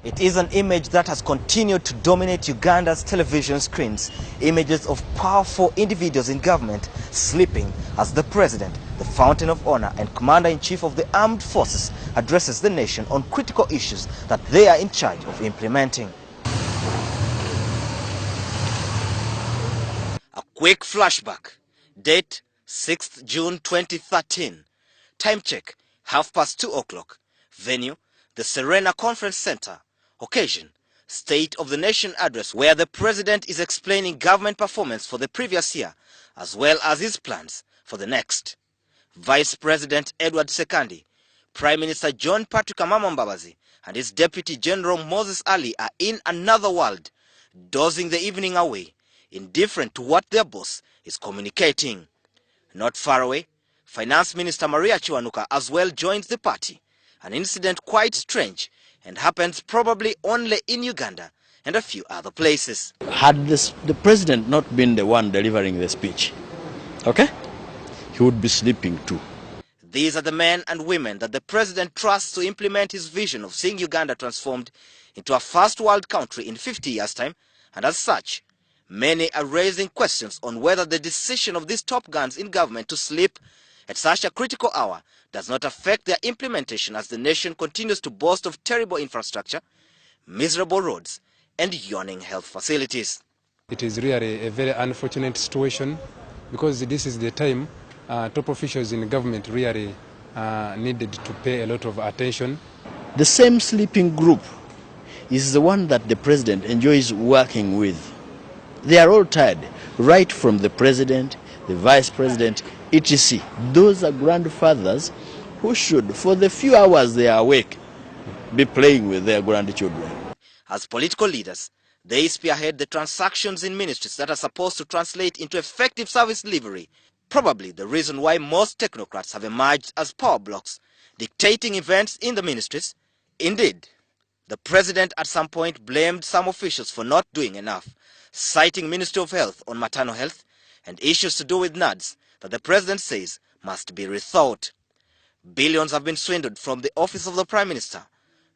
It is an image that has continued to dominate Uganda's television screens. Images of powerful individuals in government sleeping as the president, the fountain of honor and commander-in-chief of the armed forces addresses the nation on critical issues that they are in charge of implementing. A quick flashback. Date 6th June 2013. Time check 2:30 o'clock. Venue the Serena Conference Center. Occasion State of the Nation address, where the president is explaining government performance for the previous year as well as his plans for the next. Vice President Edward Sekandi, Prime Minister John Patrick Amama Mbabazi and his Deputy General Moses Ali are in another world, dozing the evening away, indifferent to what their boss is communicating. Not far away, Finance Minister Maria Chiwanuka as well joins the party, an incident quite strange and happens probably only in Uganda and a few other places. Had the president not been the one delivering the speech, okay, he would be sleeping too. These are the men and women that the president trusts to implement his vision of seeing Uganda transformed into a first world country in 50 years' time, and as such, many are raising questions on whether the decision of these top guns in government to sleep at such a critical hour does not affect their implementation as the nation continues to boast of terrible infrastructure, miserable roads, and yawning health facilities. It is really a very unfortunate situation because this is the time top officials in government really needed to pay a lot of attention. The same sleeping group is the one that the president enjoys working with. They are all tired, right from the president, the vice president, etc. Those are grandfathers who should, for the few hours they are awake, be playing with their grandchildren. As political leaders, they spearhead the transactions in ministries that are supposed to translate into effective service delivery. Probably the reason why most technocrats have emerged as power blocks, dictating events in the ministries. Indeed, the president at some point blamed some officials for not doing enough, citing Ministry of Health on maternal health and issues to do with NADS that the president says must be rethought. Billions have been swindled from the Office of the Prime Minister,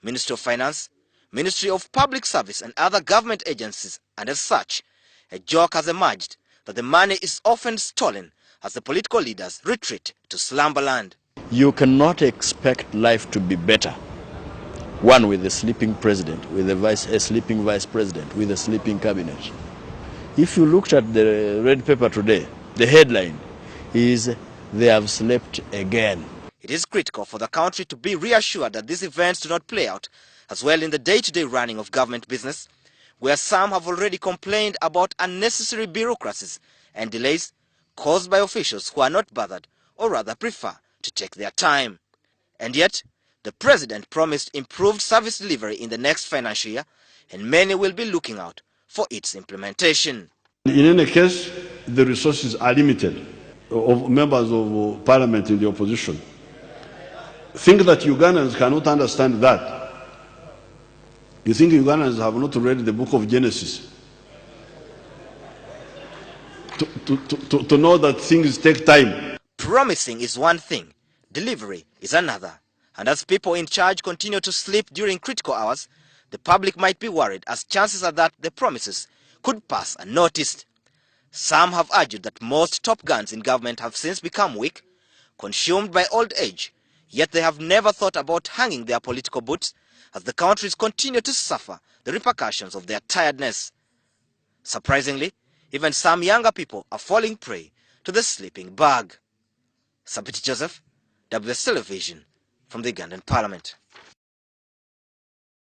Ministry of Finance, Ministry of Public Service and other government agencies, and as such, a joke has emerged that the money is often stolen as the political leaders retreat to slumberland. You cannot expect life to be better. One with a sleeping president, with a sleeping vice president, with a sleeping cabinet. If you looked at the red paper today, the headline is, "They have slept again." It is critical for the country to be reassured that these events do not play out as well in the day-to-day running of government business, where some have already complained about unnecessary bureaucracies and delays caused by officials who are not bothered or rather prefer to take their time. And yet, the president promised improved service delivery in the next financial year, and many will be looking out for its implementation. In any case, the resources are limited of members of parliament in the opposition. Think that Ugandans cannot understand that. You think Ugandans have not read the book of Genesis to know that things take time? Promising is one thing, delivery is another. And as people in charge continue to sleep during critical hours, the public might be worried as chances are that the promises could pass unnoticed. Some have argued that most top guns in government have since become weak, consumed by old age, yet they have never thought about hanging their political boots as the countries continue to suffer the repercussions of their tiredness. Surprisingly, even some younger people are falling prey to the sleeping bug. Sabiti Joseph, WS Television, from the Ugandan Parliament.